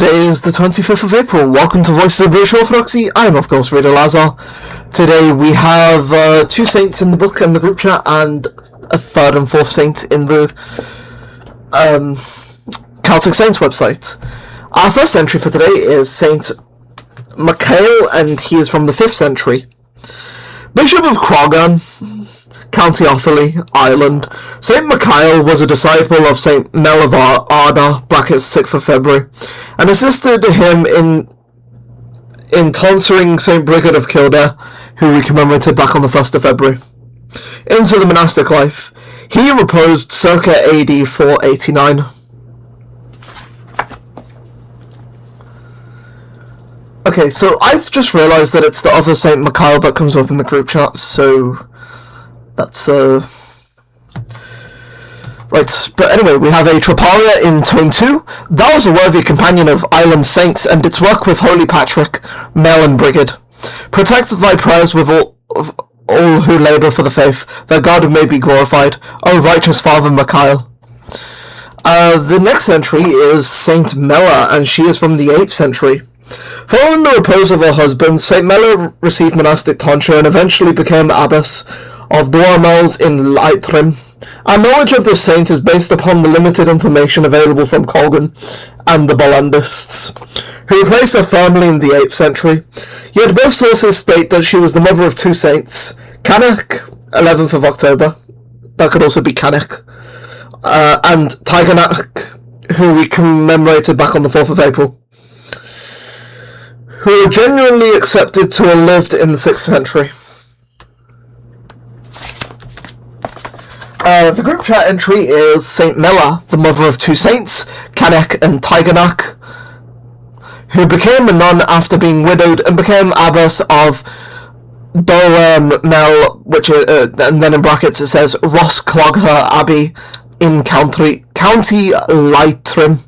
Today is the 25th of April. Welcome to Voices of British Orthodoxy. I am, of course, Reader Lazar. Today we have two saints in the book and the group chat, and a third and fourth saint in the Celtic Saints website. Our first entry for today is Saint Macaille, and he is from the 5th century. Bishop of Troparion, County Offaly, Ireland. Saint Macaille was a disciple of Saint Mel of Ardagh, 6th of February, and assisted him in tonsuring Saint Brigid of Kildare, who we commemorated back on the 1st of February, into the monastic life. He reposed circa AD 489. Okay, so I've just realised that it's the other Saint Macaille that comes up in the group chat, so that's, right, but anyway, we have a Troparion in Tome 2. Thou was a worthy companion of island saints, and didst work with Holy Patrick, Mel and Brigid. Protect thy prayers with all who labour for the faith, that God may be glorified, O righteous Father Macaille. The next entry is Saint Mela, and she is from the 8th century. Following the repose of her husband, Saint Mela received monastic tonsure and eventually became abbess of Dormels in Leitrim. Our knowledge of this saint is based upon the limited information available from Colgan and the Bollandists, who placed her firmly in the 8th century. Yet both sources state that she was the mother of two saints, Canek, 11th of October, that could also be Canek, and Tiganak, who we commemorated back on the 4th of April, who were genuinely accepted to have lived in the 6th century. The group chat entry is Saint Mela, the mother of two saints, Canek and Tiganak, who became a nun after being widowed and became abbess of Dormel, which and then in brackets it says Rosclogher Abbey in County Leitrim,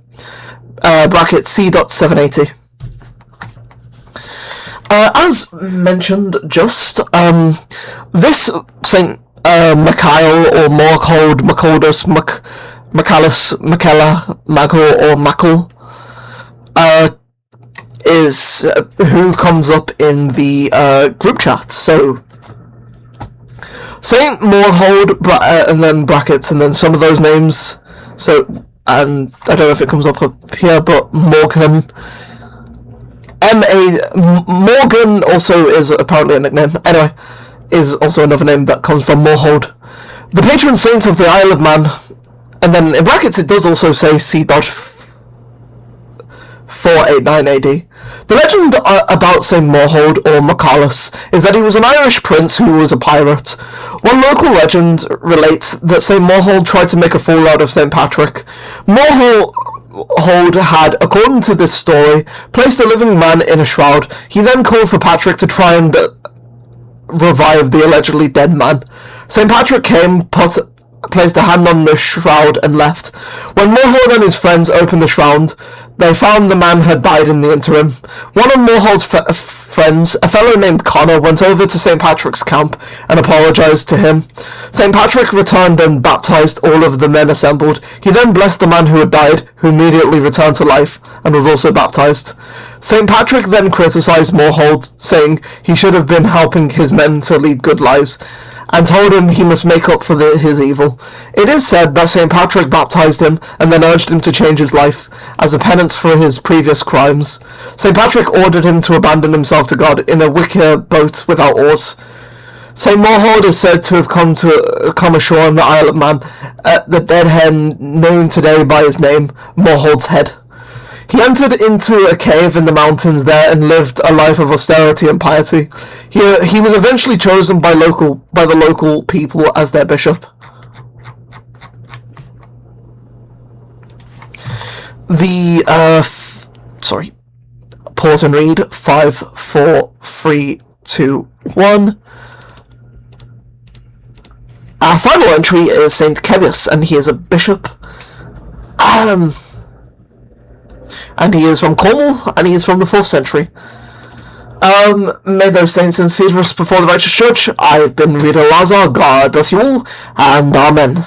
bracket C.780. As mentioned just, this Saint Macaille, or more called Macaldus, Macallus, Macella, Magel, or Mackle, is who comes up in the group chat. So Saint Morhold, and then brackets, and then some of those names. So, and I don't know if it comes up here, but Morgan. Morgan also is apparently a nickname. Anyway, is also another name that comes from Morhold, the patron saint of the Isle of Man. And then in brackets it does also say C.489 AD. The legend about Saint Morhold, or Macallus, is that he was an Irish prince who was a pirate. One local legend relates that Saint Morhold tried to make a fool out of Saint Patrick. Morhold had, according to this story, placed a living man in a shroud. He then called for Patrick to try and revive the allegedly dead man. St. Patrick came, placed a hand on the shroud and left. When Morhold and his friends opened the shroud, they found the man had died in the interim. One of Morhold's friends, a fellow named Connor, went over to St. Patrick's camp and apologised to him. St. Patrick returned and baptised all of the men assembled. He then blessed the man who had died, who immediately returned to life and was also baptised. St. Patrick then criticised Morhold, saying he should have been helping his men to lead good lives, and told him he must make up for his evil. It is said that St. Patrick baptised him and then urged him to change his life as a penance for his previous crimes. St. Patrick ordered him to abandon himself to God in a wicker boat without oars. St. Morhold is said to have come ashore on the Isle of Man at the dead hen known today by his name, Morhold's Head. He entered into a cave in the mountains there and lived a life of austerity and piety. He was eventually chosen by the local people as their bishop. Pause and read. 5, 4, 3, 2, 1. Our final entry is Saint Kevius, and he is a bishop. And he is from Cornwall, and he is from the 4th century. May those saints intercede for us before the righteous judge. I've been Reader Lazar. God bless you all, and Amen.